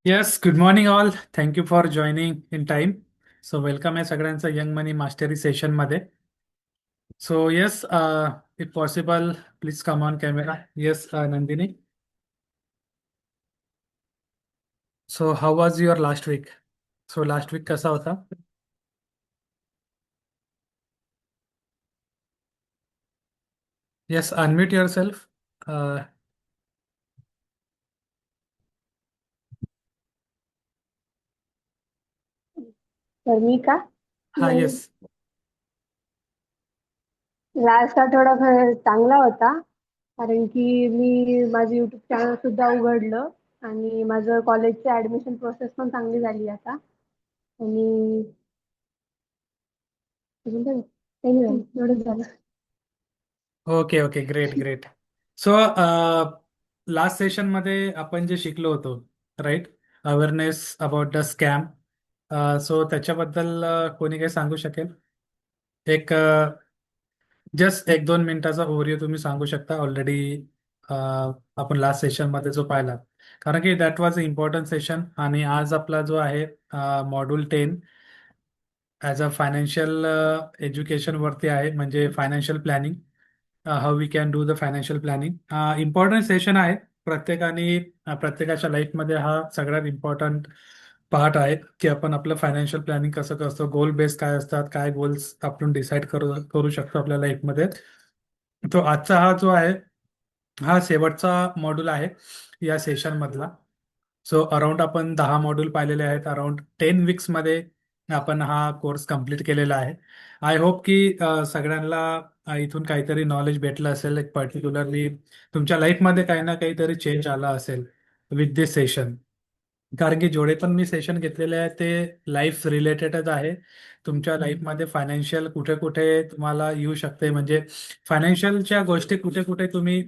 Yes, good morning all. Thank you for joining in time. So welcome आहे सगळ्यांचं young money mastery सेशनमध्ये. So yes, if possible please come on camera. Yes, Nandini. So how was your last week? So last week कसा होता? Yes, unmute yourself. तर मी का हा, नाही. येस. लास्ट आठवडा चांगला होता. कारण की मी माझं युट्यूब चॅनल सुद्धा उघडलं आणि माझं कॉलेजचं ऍडमिशन प्रोसेस पण चांगली झाली आता. आणि अजून काय काही नाही झालं, एवढंच झालं. Okay okay, great great. So last सेशनमध्ये आपण जे शिकलो होतो, right, awareness about the scam. So त्याच्याबद्दल कोणी काही सांगू शकेल? एक जस्ट एक दोन मिनिटाचा ओव्हरव्ह्यू तुम्ही सांगू शकता. ऑलरेडी आपण लास्ट सेशन मध्ये जो पाहिला, कारण की that was a important session. आणि आज आपला जो आहे module 10 as a financial education वरती आहे, म्हणजे financial planning. How we can do the financial planning. Important session आहे. प्रत्येकाने प्रत्येकाच्या लाईफमध्ये हा सगळ्यात इम्पॉर्टंट पार्ट आहे की आपण आपलं फायनान्शियल प्लॅनिंग कसं करतो, गोल बेस काय असतात, काय गोल्स आपण डिसाईड करू करू शकतो आपल्या लाईफमध्ये. तो आजचा हा जो आहे, हा शेवटचा मॉड्यूल आहे या सेशन मधला. सो अराउंड आपण 10 मॉड्यूल पाहिलेले आहेत. अराउंड 10 वीक्समध्ये आपण हा कोर्स कम्प्लीट केलेला आहे. आय होप की सगळ्यांना इथून काहीतरी नॉलेज भेटलं असेल. एक पर्टिक्युलरली तुमच्या लाईफमध्ये काही ना काहीतरी चेंज आला असेल विथ दिस सेशन. कारण की जेवढे पण मी सेशन घेतलेले आहे ते लाईफ रिलेटेडच आहे. तुमच्या लाईफमध्ये फायनान्शियल कुठे कुठे तुम्हाला येऊ शकते, म्हणजे फायनान्शियलच्या गोष्टी कुठे कुठे तुम्ही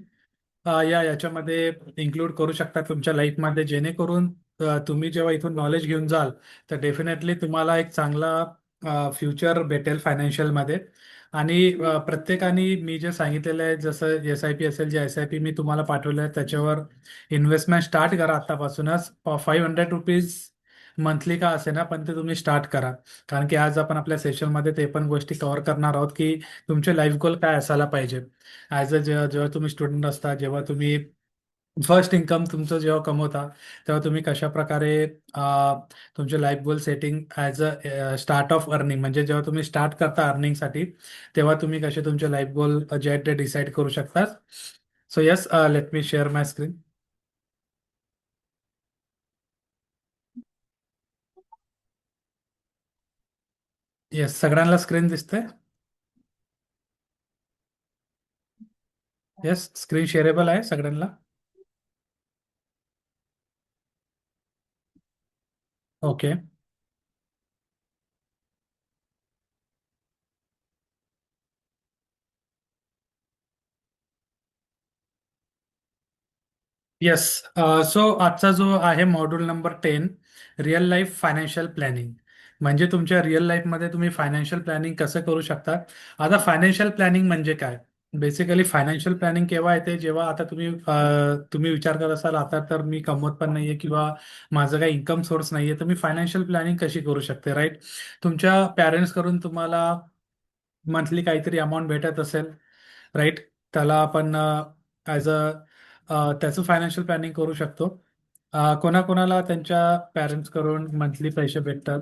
याच्यामध्ये इन्क्लूड करू शकता तुमच्या लाईफमध्ये, जेणेकरून तुम्ही जेव्हा इथून नॉलेज घेऊन जाल तर डेफिनेटली तुम्हाला एक चांगला फ्युचर भेटेल फायनान्शियलमध्ये. आणि प्रत्येकाने मी जे सांगितलेलं आहे, जसं SIP असेल, जे SIP मी तुम्हाला पाठवलं आहे त्याच्यावर इन्व्हेस्टमेंट स्टार्ट करा आतापासूनच. ₹500 मंथली का असे ना, पण ते तुम्ही स्टार्ट करा. कारण की आज आपण आपल्या सेशनमध्ये ते पण गोष्टी कव्हर करणार आहोत की तुमचे लाईफ गोल काय असायला पाहिजे. जेव्हा तुम्ही स्टुडंट असता, जेव्हा तुम्ही फर्स्ट इन्कम तुमचं जेव्हा कमवता, तेव्हा तुम्ही कशा प्रकारे तुमचे life goal setting as a start of earning, म्हणजे जेव्हा तुम्ही स्टार्ट करता अर्निंगसाठी, तेव्हा तुम्ही कसे तुमचे लाईफ गोल जे आहेत ते डिसाईड करू शकता. So yes, let me share my screen. Yes, सगळ्यांना स्क्रीन दिसते? येस, स्क्रीन शेअरेबल आहे सगळ्यांना? ओके. येस. सो आजचा जो आहे module number 10, real life financial planning. म्हणजे तुमच्या रिअल लाईफमध्ये तुम्ही फायनान्शियल प्लॅनिंग कसं करू शकता. आता फायनान्शियल प्लॅनिंग म्हणजे काय? बेसिकली फायनान्शियल प्लॅनिंग केव्हा येते, जेव्हा आता तुम्ही विचार करत असाल आता तर मी कमवत पण नाहीये किंवा माझं काही इन्कम सोर्स नाहीये, तर मी फायनान्शियल प्लॅनिंग कशी करू शकते, राईट? तुमच्या पॅरेंट्स कडून तुम्हाला मंथली काहीतरी अमाऊंट भेटत असेल, राईट? त्याला आपण ॲज अ त्याचं फायनान्शियल प्लॅनिंग करू शकतो. कोणाकोणाला त्यांच्या पॅरेंट्स कडून मंथली पैसे भेटतात?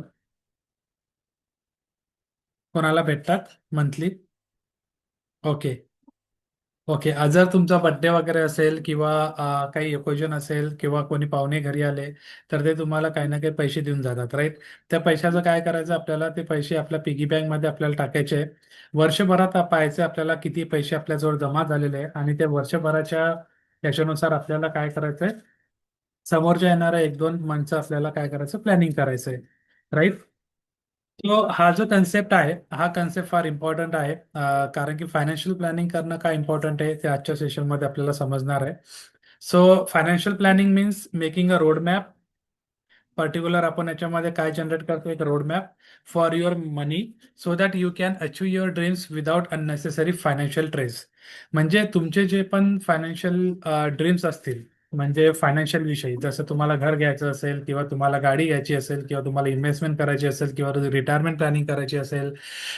कोणाला भेटतात मंथली? ओके. ओके. जर तुमचा बर्थडे वगैरे असेल किंवा काही ओकेजन असेल किंवा कोणी पाहुणे घरी आले, तर ते तुम्हाला काही ना काही पैसे देऊन जातात, राईट? त्या पैशाचं काय करायचं आपल्याला? ते पैसे आपल्या पिगी बँकमध्ये आपल्याला टाकायचे आहे. वर्षभरात पाहायचे आपल्याला किती पैसे आपल्याजवळ जमा झालेले आहे, आणि त्या वर्षभराच्या याच्यानुसार आपल्याला काय करायचंय, समोरच्या येणाऱ्या एक दोन मंथचं आपल्याला काय करायचं, प्लॅनिंग करायचंय, राईट? तो हा जो कन्सेप्ट आहे, हा कन्सेप्ट फार इम्पॉर्टंट आहे. कारण की फायनान्शियल प्लॅनिंग करणं का इम्पॉर्टंट आहे ते आजच्या सेशनमध्ये आपल्याला समजणार आहे. So financial planning means making a road map. Particular आपण याच्यामध्ये काय जनरेट करतो, एक road map for your money, so that you can achieve your dreams without unnecessary financial stress. म्हणजे तुमचे जे पण फायनान्शियल ड्रीम्स असतील, म्हणजे फायनान्शियल विषयी, जसं तुम्हाला घर घ्यायचं असेल किंवा तुम्हाला गाडी घ्यायची असेल किंवा तुम्हाला इन्व्हेस्टमेंट करायची असेल किंवा रिटायरमेंट प्लॅनिंग करायची असेल,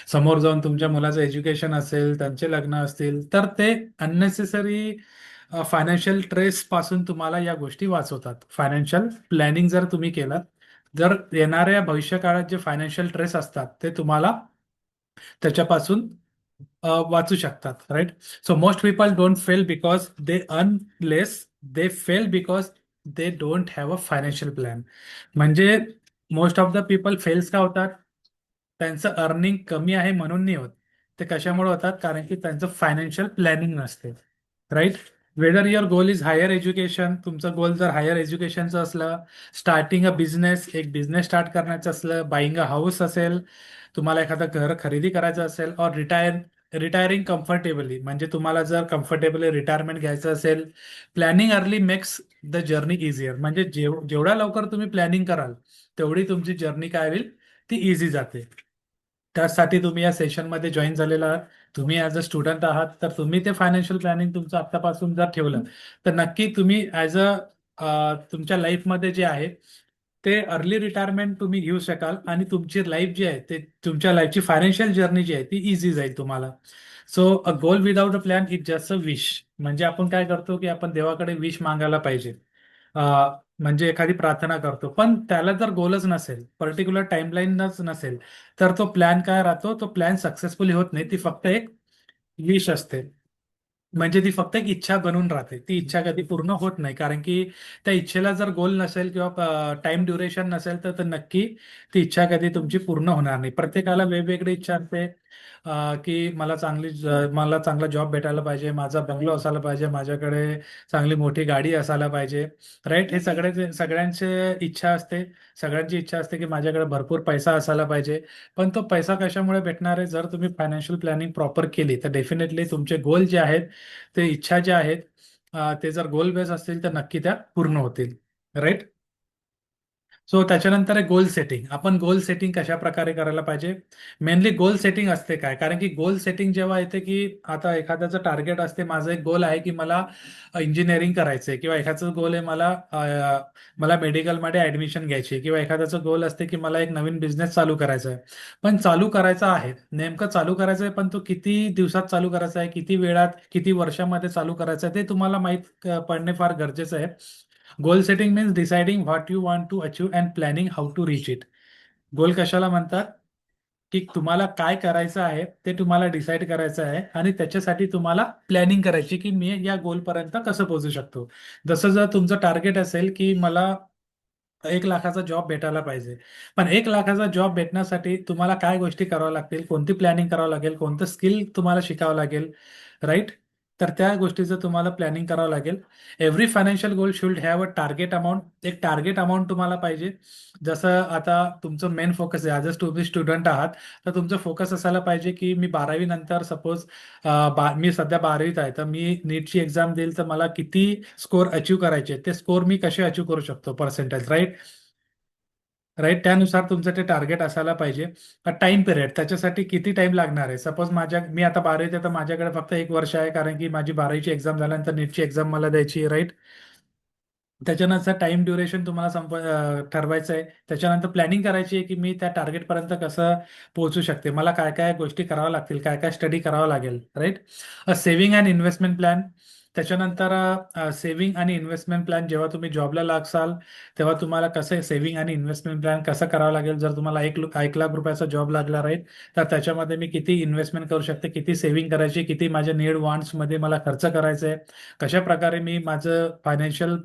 समोर जाऊन तुमच्या मुलाचं एज्युकेशन असेल, त्यांचे लग्न असतील, तर ते अननेसेसरी फायनान्शियल स्ट्रेस पासून तुम्हाला या गोष्टी वाचवतात. फायनान्शियल प्लॅनिंग जर तुम्ही केलं, जर येणाऱ्या भविष्यकाळात जे फायनान्शियल स्ट्रेस असतात ते तुम्हाला त्याच्यापासून वाचू शकतात, right. So most people don't fail because they earn less, they fail because they don't have a financial plan. म्हणजे most of the people fails का होतात? त्यांचं अर्निंग कमी आहे म्हणून नाही होत. ते कशामुळे होतात? कारण की त्यांचं फायनान्शियल प्लॅनिंग नसते, right. Whether your goal is higher education, तुमचं गोल जर हायर एज्युकेशनचं असलं, स्टार्टिंग अ बिझनेस, एक बिझनेस स्टार्ट करण्याचं असलं, बाईंग अ हाऊस असेल, तुम्हाला एखादं घर खरेदी करायचं असेल, और रिटायरिंग कम्फर्टेबली, म्हणजे तुम्हाला जर कम्फर्टेबली रिटायरमेंट घ्यायचं असेल, planning early makes the journey easier. म्हणजे जेवढ्या लवकर तुम्ही प्लॅनिंग कराल तेवढी तुमची जर्नी काय होईल, ती इझी जाते. त्यासाठी तुम्ही या सेशनमध्ये जॉईन झालेला आहात. तुम्ही ॲज अ स्टुडंट आहात, तर तुम्ही ते फायनान्शियल प्लॅनिंग तुमचं आत्तापासून जर ठेवलं, तर नक्की तुम्ही ॲज तुमच्या लाईफमध्ये जे आहे ते अर्ली रिटायरमेंट तुम्ही घेऊ शकाल, आणि तुमची लाईफ जी आहे ते तुमच्या लाईफची फायनान्शियल जर्नी जी आहे ती इझी जाईल तुम्हाला. So a goal without a plan is just a wish. म्हणजे आपण काय करतो की आपण देवाकडे विश मागायला पाहिजे, म्हणजे एखादी प्रार्थना करतो, पण त्याला जर गोलच नसेल, पर्टिक्युलर टाइमलाईनच नसेल, तर तो प्लॅन काय राहतो, तो प्लॅन सक्सेसफुली होत नाही. ती फक्त एक विश असते. म्हणजे ती फक्त एक इच्छा बनून राहते. ती इच्छा कधी पूर्ण होत नाही, कारण की त्या इच्छेला जर गोल नसेल किंवा टाइम ड्युरेशन नसेल, तर नक्की ती इच्छा कधी तुमची पूर्ण होणार नाही. प्रत्येकाला वेगवेगळी इच्छा असते, की मला चांगला जॉब भेटायला पाहिजे, माझा बंगलो असायला पाहिजे, माझ्याकडे चांगली मोठी गाडी असायला पाहिजे, राईट. हे सगळ्यांचे इच्छा असते. सगळ्यांची इच्छा असते की माझ्याकडे भरपूर पैसा असायला पाहिजे. पण तो पैसा कशामुळे भेटणार आहे? जर तुम्ही फायनान्शियल प्लॅनिंग प्रॉपर केली, तर डेफिनेटली तुमचे गोल जे आहेत, ते इच्छा ज्या आहेत, ते जर गोल बेस असतील तर नक्की त्या पूर्ण होतील, राईट. सो त्याच्यानंतर आहे गोल सेटिंग. आपण गोल सेटिंग कशा प्रकारे करायला पाहिजे? मेनली गोल सेटिंग असते काय, कारण की गोल सेटिंग जेव्हा येते की आता एखाद्याचं टार्गेट असते, माझं एक गोल आहे की मला इंजिनिअरिंग करायचं आहे, किंवा एखादं गोल आहे मला मेडिकलमध्ये ऍडमिशन घ्यायची आहे, किंवा एखाद्याचं गोल असते की मला एक नवीन बिझनेस चालू करायचा आहे. पण चालू करायचा आहे, नेमकं चालू करायचं आहे, पण तो किती दिवसात चालू करायचा आहे, किती वेळात, किती वर्षामध्ये चालू करायचा आहे, ते तुम्हाला माहीत पडणे फार गरजेचं आहे. Goal setting means deciding what you want to achieve and planning how to reach it. Goal कशाला म्हणतात? की तुम्हाला काय करायचं आहे ते तुम्हाला डिसाईड करायचं आहे, आणि त्याच्यासाठी तुम्हाला प्लॅनिंग करायची की मी या गोलपर्यंत कसं पोहोचू शकतो. जसं जर तुमचं टार्गेट असेल की मला 1 लाखाचा जॉब भेटायला पाहिजे, पण 1 लाखाचा जॉब भेटण्यासाठी तुम्हाला काय गोष्टी कराव्या लागतील, कोणती प्लॅनिंग करावं लागेल, कोणतं स्किल तुम्हाला शिकावं लागेल, राईट. तर त्या गोष्टीचं तुम्हाला प्लॅनिंग करावं लागेल. Every financial goal should have a target amount. एक टार्गेट अमाऊंट तुम्हाला पाहिजे. जसं आता तुमचं मेन फोकस आहे, ॲज अ तुम्ही स्टुडंट आहात, तर तुमचं फोकस असायला पाहिजे की मी 12वी नंतर सपोज, मी सध्या 12वीत आहे, तर मी नीटची एक्झाम देईल, तर मला किती स्कोर अचीव करायचे, ते स्कोर मी कसे अचीव करू शकतो, पर्सेंटेज, राईट. राईट, त्यानुसार तुमचं ते टार्गेट असायला पाहिजे. टाइम पिरियड, त्याच्यासाठी किती टाइम लागणार आहे. सपोज मी आता 12वीत आहे, तर माझ्याकडे फक्त 1 वर्ष आहे, कारण की माझी 12वीची एक्झाम झाल्यानंतर नीटची एक्झाम मला द्यायची, राईट. त्याच्यानंतर टाइम ड्युरेशन तुम्हाला ठरवायचं आहे. त्याच्यानंतर प्लॅनिंग करायची आहे की मी त्या टार्गेटपर्यंत कसं पोहोचू शकते, मला काय काय गोष्टी कराव्या लागतील, काय काय स्टडी करावं लागेल, right. Saving and investment plan. त्याच्यानंतर सेव्हिंग आणि इन्व्हेस्टमेंट प्लॅन, जेव्हा तुम्ही जॉबला लागसाल तेव्हा तुम्हाला कसं सेव्हिंग आणि इन्व्हेस्टमेंट प्लॅन कसं करावं लागेल. जर तुम्हाला 1 लाख रुपयाचा जॉब लागला, राईट, तर त्याच्यामध्ये मी किती इन्व्हेस्टमेंट करू शकते, किती सेव्हिंग करायची, किती माझ्या नीड वॉन्ट्समध्ये मला खर्च करायचा आहे, कशा प्रकारे मी माझं फायनान्शियल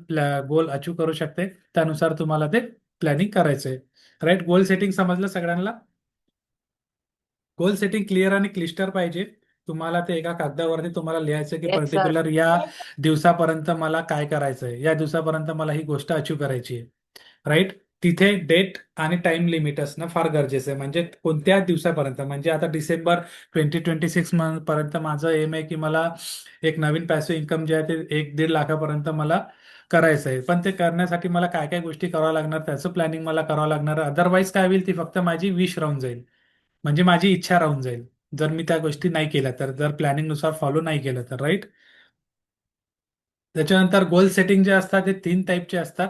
गोल अचीव करू शकते, त्यानुसार तुम्हाला ते प्लॅनिंग करायचं आहे, राईट. गोल सेटिंग समजलं सगळ्यांना? गोल सेटिंग क्लिअर आणि क्लिस्टर पाहिजे. तुम्हाला ते एका कागदावरती तुम्हाला लिहायचं की येस सर. पर्टिक्युलर या दिवसापर्यंत मला काय करायचं आहे, या दिवसापर्यंत मला ही गोष्ट अचीव करायची आहे, राईट. तिथे डेट आणि टाइम लिमिट असणं फार गरजेचं आहे. म्हणजे कोणत्या दिवसापर्यंत, म्हणजे आता डिसेंबर 2026 पर्यंत माझं एम आहे की मला एक नवीन पॅसिव्ह इन्कम जे आहे ते 1-1.5 लाखापर्यंत मला करायचं आहे. पण ते करण्यासाठी मला काय काय गोष्टी कराव्या लागणार, त्याचं प्लॅनिंग मला करावं लागणार. अदरवाईज काय होईल, ती फक्त माझी विश राहून जाईल, म्हणजे माझी इच्छा राहून जाईल, जर मी त्या गोष्टी नाही केल्या तर, जर प्लॅनिंग नुसार फॉलो नाही केलं तर, राईट. त्याच्यानंतर गोल सेटिंग जे असतात ते तीन टाईपचे असतात.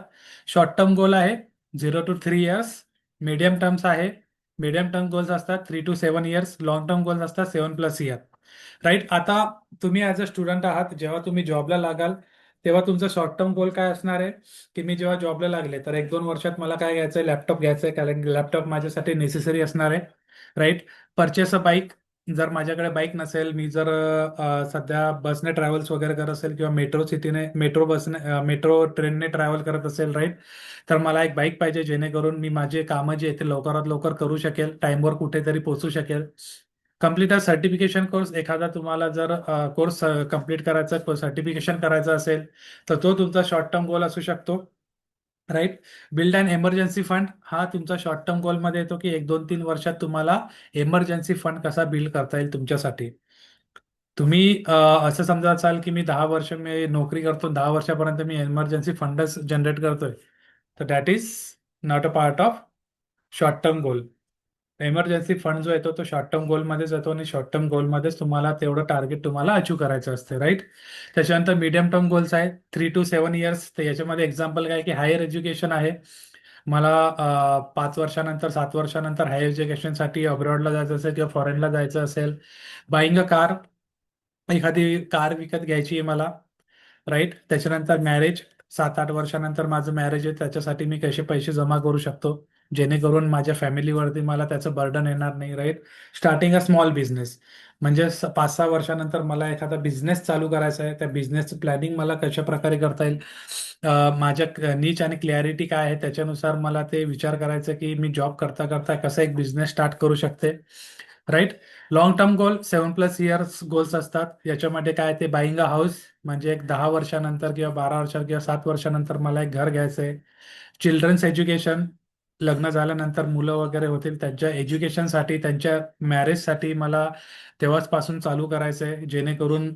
शॉर्ट टर्म गोल आहे 0 to 3 इयर्स. मीडियम टर्म्स आहे, मीडियम टर्म गोल्स असतात 3 to 7 years. Long term goals असतात 7+ इयर. राईट. आता तुम्ही ॲज अ स्टुडंट आहात, जेव्हा तुम्ही जॉबला लागाल तेव्हा तुमचा शॉर्ट टर्म गोल काय असणार आहे, की मी जेव्हा जॉबला लागले तर 1-2 वर्षात मला काय घ्यायचं आहे, लॅपटॉप घ्यायचं आहे, कारण लॅपटॉप माझ्यासाठी नेसेसरी असणार आहे. राईट. परचेस अ बाईक. जर माझ्याकडे बाईक नसेल, मी जर सध्या बसने ट्रॅव्हल्स वगैरे करत असेल किंवा मेट्रो सिटीने मेट्रो बसने मेट्रो ट्रेनने ट्रॅव्हल करत असेल, राईट, तर मला एक बाईक पाहिजे जेणेकरून मी माझे कामं जे आहेत ते लवकरात लवकर करू शकेल, टाईमवर कुठेतरी पोहोचू शकेल. Complete certification course. एखादा तुम्हाला जर कोर्स कम्प्लीट करायचा, सर्टिफिकेशन करायचं असेल, तर तो तुमचा शॉर्ट टर्म गोल असू शकतो. Right. Build and emergency fund हा तुमचा शॉर्ट टर्म गोलमध्ये येतो, की 1-2-3 वर्षात तुम्हाला एमर्जन्सी फंड कसा बिल्ड करता येईल तुमच्यासाठी. तुम्ही असं समजा असाल की मी 10 वर्ष मी नोकरी करतो, 10 वर्षापर्यंत मी एमर्जन्सी फंडच जनरेट करतोय, तर that is not a part of short term goal. Emergency fund जो येतो तो शॉर्ट टर्म गोलमध्येच येतो, आणि शॉर्ट टर्म गोलमध्येच तुम्हाला तेवढं टार्गेट तुम्हाला अचीव करायचं असते. राईट. त्याच्यानंतर मीडियम टर्म गोल्स आहे 3 to 7 इयर्स. तर याच्यामध्ये एक्झाम्पल काय, की हायर एज्युकेशन आहे. मला 5 वर्षानंतर 7 वर्षानंतर हायर एज्युकेशनसाठी अब्रॉडला जायचं असेल किंवा फॉरेनला जायचं असेल. Buying a car. एखादी कार विकत घ्यायची आहे मला. राईट. त्याच्यानंतर मॅरेज. 7-8 वर्षानंतर माझं मॅरेज आहे, त्याच्यासाठी मी कसे पैसे जमा करू शकतो जेणेकरून माझ्या फॅमिलीवरती मला त्याचं बर्डन येणार नाही. Right. Starting a small business. म्हणजे 5-6 वर्षानंतर मला एखादा बिझनेस चालू करायचा आहे, त्या बिझनेसचं प्लॅनिंग मला कशा प्रकारे करता येईल, माझ्या नीच आणि क्लॅरिटी काय आहे त्याच्यानुसार मला ते विचार करायचं की मी जॉब करता करता कसा एक बिझनेस स्टार्ट करू शकते. Right. Long term goal 7+ years goals असतात. याच्यामध्ये काय ते बाईंग अ हाऊस, म्हणजे एक 10 वर्षानंतर किंवा 12 वर्षात किंवा 7 वर्षानंतर मला एक घर घ्यायचं आहे. Children's education. लग्न झाल्यानंतर मुलं वगैरे होतील, त्यांच्या एज्युकेशनसाठी, त्यांच्या मॅरेजसाठी मला तेव्हाचपासून चालू करायचं आहे जेणेकरून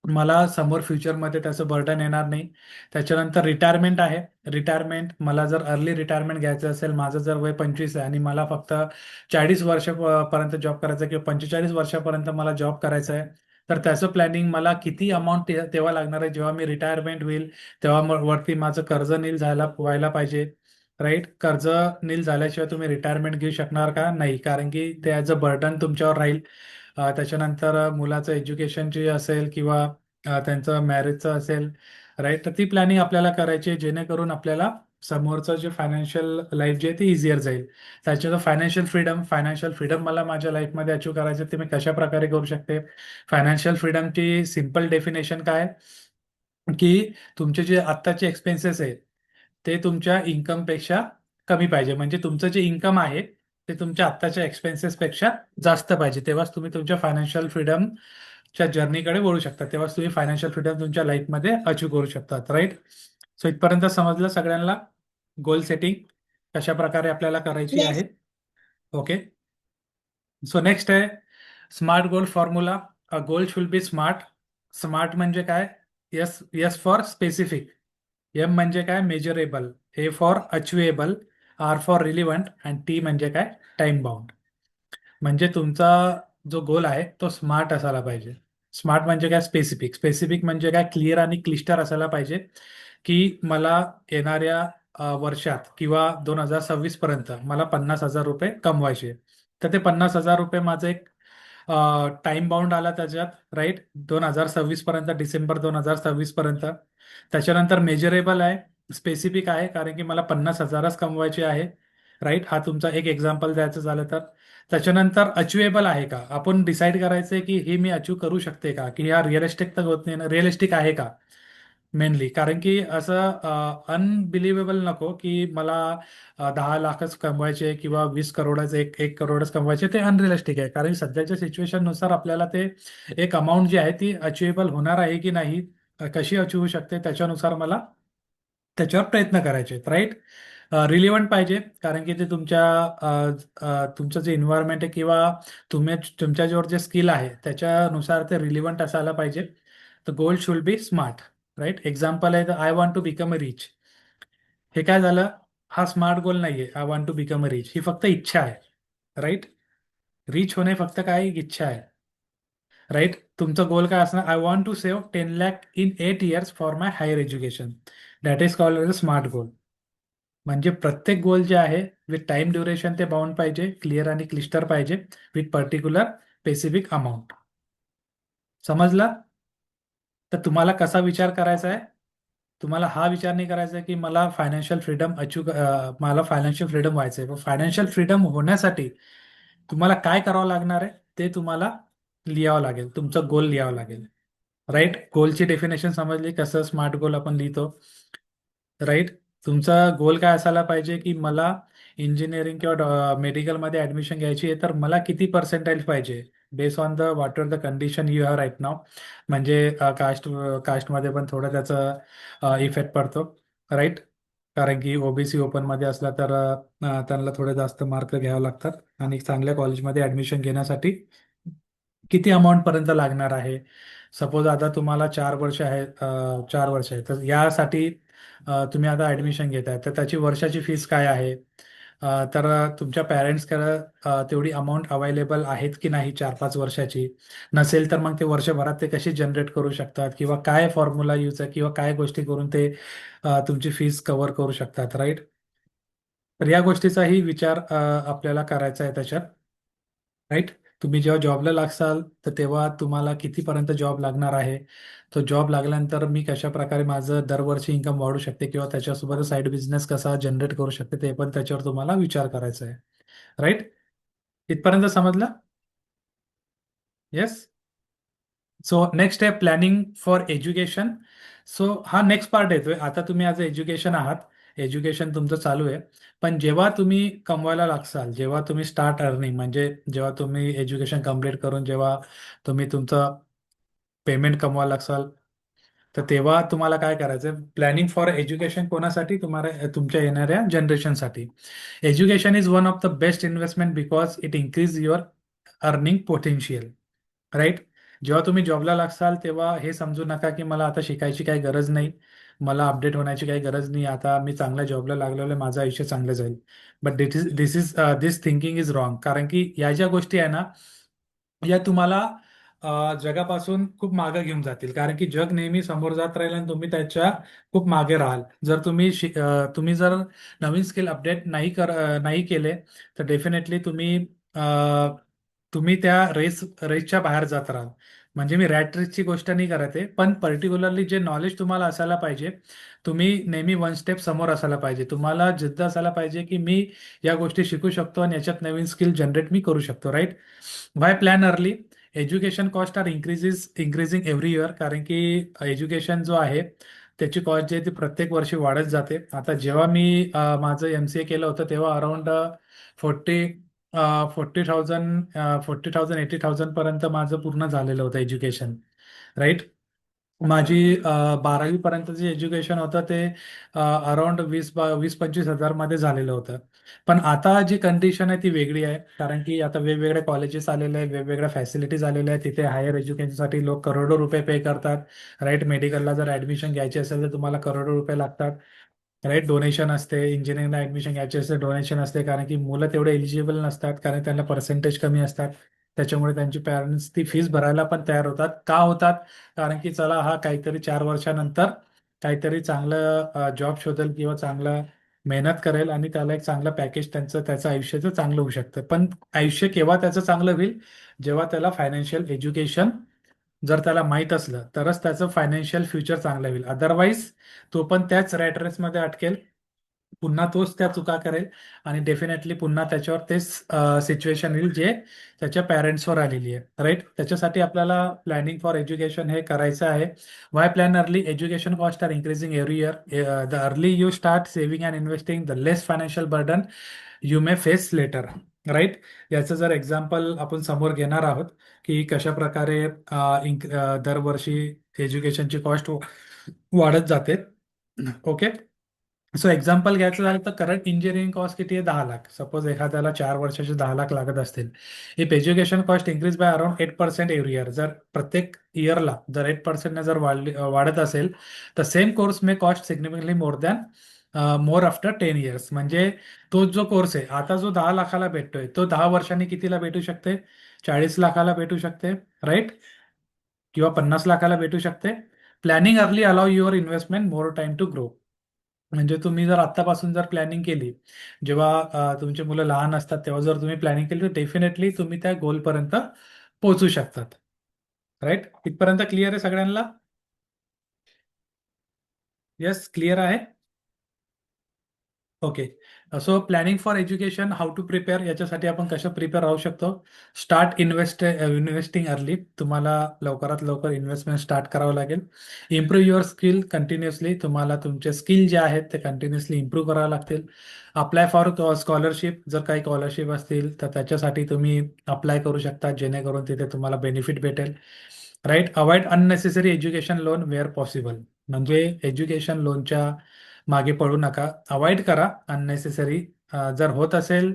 मला समोर फ्युचरमध्ये त्याचं बर्डन येणार नाही. त्याच्यानंतर रिटायरमेंट आहे. रिटायरमेंट मला जर अर्ली रिटायरमेंट घ्यायचं असेल, माझं जर वय 25 आहे आणि मला फक्त 40 वर्ष पर्यंत जॉब करायचा आहे किंवा 45 वर्षापर्यंत मला जॉब करायचा आहे, तर त्याचं प्लॅनिंग मला किती अमाऊंट तेव्हा लागणार आहे, जेव्हा मी रिटायरमेंट होईल तेव्हा वरती माझं कर्ज नील व्हायला पाहिजे. राईट. कर्ज नील झाल्याशिवाय तुम्ही रिटायरमेंट घेऊ शकणार का? नाही, कारण की ते ॲज अ बर्डन तुमच्यावर राहील. त्याच्यानंतर मुलाचं एज्युकेशनची असेल किंवा त्यांचं मॅरेजचं असेल. राईट. तर ती प्लॅनिंग आपल्याला करायची आहे जेणेकरून आपल्याला समोरचं जे फायनान्शियल लाईफ जे आहे ते इझियर जाईल. त्याच्यात फायनान्शियल फ्रीडम मला माझ्या लाईफमध्ये अचीव करायचं ते मी कशा प्रकारे करू शकते. फायनान्शियल फ्रीडमची सिम्पल डेफिनेशन काय, की तुमचे जे आत्ताचे एक्सपेन्सेस आहेत ते तुमच्या इन्कमपेक्षा कमी पाहिजे. म्हणजे तुमचं जे इन्कम आहे ते तुमच्या आत्ताच्या एक्सपेन्सेसपेक्षा जास्त पाहिजे, तेव्हाच तुम्ही तुमच्या फायनान्शियल फ्रीडमच्या जर्नीकडे वळू शकता, तेव्हाच तुम्ही फायनान्शियल फ्रीडम तुमच्या लाईफमध्ये अचीव करू शकतात. राईट. सो इथपर्यंत समजलं सगळ्यांना गोल सेटिंग कशा प्रकारे आपल्याला करायची येस. आहे. ओके. सो नेक्स्ट आहे smart goal formula. A goal should be smart. Smart म्हणजे काय? S S for specific. M म्हणजे काय? Measurable. A for achievable. R for relevant. And T म्हणजे काय? Time bound. म्हणजे तुमचा जो गोल आहे तो स्मार्ट असायला पाहिजे. स्मार्ट म्हणजे काय? स्पेसिफिक. स्पेसिफिक म्हणजे काय? क्लिअर आणि क्लिस्टर असायला पाहिजे, की मला येणाऱ्या वर्षात किंवा 2026 पर्यंत मला 50,000 रुपये कमवायचे. तर ते 50,000 रुपये माझं एक टाइम बाउंड आला त्याच्यात. राईट. 2026 पर्यंत, डिसेंबर 2026 पर्यंत. त्याच्यानंतर मेजरेबल आहे, स्पेसिफिक आहे, कारण की मला 50,000च कमवायचे आहे. राईट. हा तुमचा एक एक्झाम्पल द्यायचं झालं तर. त्याच्यानंतर अचिवेबल आहे का, आपण डिसाईड करायचंय की हे मी अचीव करू शकते का, की हा रिअलिस्टिक तर होत नाही ना, रिअलिस्टिक आहे का मेनली. कारण की असं अनबिलिव्हेबल नको की मला 10 लाखच कमवायचे किंवा 20 करोडच, एक करोडच कमवायचे, ते अनरिअलिस्टिक आहे. कारण सध्याच्या सिच्युएशननुसार आपल्याला ते एक अमाऊंट जी आहे ती अचिवेबल होणार आहे की नाही, कशी अचीव होऊ शकते, त्याच्यानुसार मला त्याच्यावर प्रयत्न करायचे आहेत. राईट. रिलिव्हंट पाहिजे, कारण की ते तुमचं जे इन्व्हायरमेंट आहे किंवा तुमच्याजवळ जे स्किल आहे त्याच्यानुसार ते रिलिव्हंट असायला पाहिजे. तर goal should be smart. Right. Example आहे, I want to become a rich. हे काय झालं? हा स्मार्ट गोल नाहीये. I want to become a rich ही फक्त इच्छा आहे. राईट. रिच होणे फक्त काय? एक इच्छा आहे. राईट. तुमचं गोल काय असणार, I want to save 10 lakh in 8 years for my higher education. That is called as a smart goal. म्हणजे प्रत्येक गोल जे आहे विथ टाइम ड्युरेशन ते बाउंड पाहिजे, क्लिअर आणि क्लिस्टर पाहिजे, विथ पर्टिक्युलर स्पेसिफिक अमाऊंट. समजलं? तर तुम्हाला कसा विचार करायचा आहे? तुम्हाला हा विचार नाही करायचा आहे की मला फायनान्शियल फ्रीडम अचीव, मला फायनान्शियल फ्रीडम व्हायचं आहे. फायनान्शियल फ्रीडम होण्यासाठी तुम्हाला काय करावं लागणार आहे ते तुम्हाला लिहावं लागेल, तुमचं गोल लिहावं लागेल. राईट. गोलची डेफिनेशन समजली कसं स्मार्ट गोल आपण लिहितो. राईट. तुमचा गोल काय असायला पाहिजे की मला इंजिनिअरिंग किंवा मेडिकलमध्ये ऍडमिशन घ्यायची आहे, तर मला किती पर्सेंटाइल पाहिजे base on the what are the condition you have right now. म्हणजे कास्टमध्ये पण थोडं त्याचा इफेक्ट पडतो. राईट. कारण की ओबीसी ओपनमध्ये असला तर त्यांना थोडे जास्त मार्क घ्यावे लागतात, आणि चांगल्या कॉलेजमध्ये ऍडमिशन घेण्यासाठी किती अमाऊंट पर्यंत लागणार आहे. सपोज आता तुम्हाला 4 वर्ष आहे, 4 वर्ष आहे, तर यासाठी तुम्ही आता ऍडमिशन घेताय, तर त्याची वर्षाची फीस काय आहे. तर तुमच्या पॅरेंट्सकडे तेवढी अमाऊंट अवेलेबल आहेत की नाही 4-5 वर्षाची. नसेल तर मग ते वर्षभरात ते कशी जनरेट करू शकतात, किंवा काय फॉर्म्युला यूज आहे, किंवा काय गोष्टी करून ते तुमची फीस कव्हर करू शकतात. राईट. तर या गोष्टीचाही विचार आपल्याला करायचा आहे त्याच्यात. राईट. तुम्ही जेव्हा जॉबला लागसाल तर तेव्हा तुम्हाला कितीपर्यंत जॉब लागणार आहे, तो जॉब लागल्यानंतर मी कशा प्रकारे माझं दरवर्षी इन्कम वाढू शकते, किंवा त्याच्यासोबत साईड बिझनेस कसा जनरेट करू शकते, ते पण त्याच्यावर तुम्हाला विचार करायचा आहे. राईट. इथपर्यंत समजलं? येस. सो नेक्स्ट आहे प्लॅनिंग फॉर एज्युकेशन. सो हा नेक्स्ट पार्ट येतोय. आता तुम्ही ॲज अ एज्युकेशन आहात, एज्युकेशन तुमचं चालू आहे. पण जेव्हा तुम्ही कमवायला लागसाल, जेव्हा तुम्ही स्टार्ट अर्निंग, म्हणजे जेव्हा तुम्ही एज्युकेशन कम्प्लीट करून जेव्हा तुम्ही तुमचं पेमेंट कमवायला लागसाल, तर तेव्हा तुम्हाला काय करायचं, प्लॅनिंग फॉर एज्युकेशन कोणासाठी, तुम्हाला तुमच्या येणाऱ्या जनरेशनसाठी. Education is one of the best investment because it increase your earning potential. Right. जेव्हा तुम्ही जॉबला लागसाल तेव्हा हे समजू नका की मला आता शिकायची काही गरज नाही, मला अपडेट होण्याची काही गरज नाही, आता मी चांगल्या जॉबला लागलेलो आहे, माझं आयुष्य चांगलं जाईल. But this thinking is wrong. कारण की या ज्या गोष्टी आहे ना, या तुम्हाला जगापासून खूप मागे घेऊन जातील. कारण की जग नेहमी समोर जात राहील आणि तुम्ही त्याच्या खूप मागे राहाल. जर तुम्ही जर नवीन स्किल अपडेट नाही केले, तर डेफिनेटली तुम्ही त्या रेसच्या बाहेर जात राहाल. म्हणजे मी रॅट रेसची गोष्ट नाही करत आहे, पण पर्टिक्युलरली जे नॉलेज तुम्हाला असायला पाहिजे, तुम्ही नेहमी वन स्टेप समोर असायला पाहिजे. तुम्हाला जिद्द असायला पाहिजे की मी या गोष्टी शिकू शकतो आणि याच्यात नवीन स्किल जनरेट मी करू शकतो. Right. Why plan early. Education cost are increasing every year. कारण की एज्युकेशन जो आहे त्याची कॉस्ट जी आहे ती प्रत्येक वर्षी वाढत जाते. आता जेव्हा मी माझं MCA केलं होतं तेव्हा अराउंड 40,000 40,000 80,000 पर्यंत माझं पूर्ण झालेलं होतं एज्युकेशन. राईट. माझी 12वी पर्यंतचे एज्युकेशन होतं ते अराउंड 20-25 हजार मध्ये झालेलं होतं. पण आता जी कंडिशन आहे ती वेगळी आहे. कारण की आता वेगवेगळे कॉलेजेस आलेले आहेत, वेगवेगळ्या फॅसिलिटीज आलेल्या आहेत, तिथे हायर एज्युकेशनसाठी लोक करोडो रुपये पे करतात. राईट. मेडिकलला जर ऍडमिशन घ्यायची असेल तर तुम्हाला करोडो रुपये लागतात. राईट. डोनेशन असते. इंजिनिअरिंगला ऍडमिशन घ्यायची असेल डोनेशन असते, कारण की मुलं तेवढे एलिजिबल नसतात, कारण त्यांना पर्सेंटेज कमी असतात. त्याच्यामुळे त्यांची पॅरेंट्स ती फीस भरायला पण तयार होतात. का होतात? कारण की चला हा काहीतरी 4 वर्षानंतर काहीतरी चांगलं जॉब शोधेल, किंवा चांगलं मेहनत करेल, आणि त्याला एक चांगलं पॅकेज त्याचं आयुष्याचं चांगलं होऊ शकतं. पण आयुष्य केव्हा त्याचं चांगलं होईल, जेव्हा त्याला फायनान्शियल एज्युकेशन जर त्याला माहीत असलं तरच त्याचं फायनान्शियल फ्युचर चांगलं होईल. अदरवाईज तो पण त्याच रॅट रेसमध्ये अटकेल, पुन्हा तोच त्या चुका करेल, आणि डेफिनेटली पुन्हा त्याच्यावर तेच सिच्युएशन येईल जे त्याच्या पॅरेंट्सवर आलेली आहे. राईट. त्याच्यासाठी आपल्याला प्लॅनिंग फॉर एज्युकेशन हे करायचं आहे. Why plan early. Education cost are increasing every year. The early you start saving and investing the less financial burden you may face later. Right. याचं जर एक्झाम्पल आपण समोर घेणार आहोत की कशा प्रकारे दरवर्षी एज्युकेशनची कॉस्ट वाढत जाते. ओके. सो एक्झाम्पल घ्यायचं झालं तर करंट इंजिनिअरिंग कॉस्ट किती आहे, 10 लाख. सपोज एखाद्याला 4 वर्षाचे 10 लाख लागत असतील. If education cost increase by around 8% every year. जर प्रत्येक इयरला जर 8% जर वाढत असेल, तर same course may cost significantly more after 10 years. म्हणजे तो जो कोर्स आहे आता जो 10 लाखाला भेटतोय, तो 10 वर्षांनी कितीला भेटू शकते, 40 लाखाला भेटू शकते. राईट. किंवा 50 लाखाला भेटू शकते. Planning early allow your investment more time to grow. म्हणजे तुम्ही जर आत्तापासून जर प्लॅनिंग केली, जेव्हा तुमची मुलं लहान असतात तेव्हा जर तुम्ही प्लॅनिंग केली तर डेफिनेटली तुम्ही त्या गोलपर्यंत पोहोचू शकतात. राईट? इथपर्यंत क्लिअर आहे सगळ्यांना? येस, क्लिअर आहे. Okay. So planning for education, how to prepare, याच्यासाठी आपण कसं प्रिपेअर राहू शकतो. Start investing early. तुम्हाला लवकरात लवकर इन्व्हेस्टमेंट स्टार्ट करावं लागेल. Improve your skill continuously. तुम्हाला तुमचे स्किल जे आहेत ते कंटिन्युअसली इम्प्रूव्ह करावे लागतील. Apply for scholarship. जर काही स्कॉलरशिप असतील तर त्याच्यासाठी तुम्ही अप्लाय करू शकता, जेणेकरून तिथे तुम्हाला बेनिफिट भेटेल. Right? Avoid unnecessary education loan where possible. म्हणजे एज्युकेशन लोनच्या मागे पडू नका. अवॉइड करा अननेसेसरी. जर होत असेल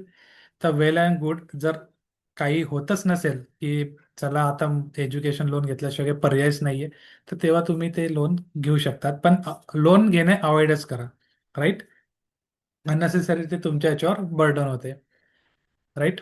तर वेल अँड गुड. जर काही होतच नसेल की चला आता एज्युकेशन लोन घेतल्याशिवाय काही पर्यायच नाहीये, तर तेव्हा तुम्ही ते लोन घेऊ शकतात. पण लोन घेणे अवॉइडच करा. राईट? अननेसेसरी ते तुमच्या याच्यावर बर्डन होते. राईट?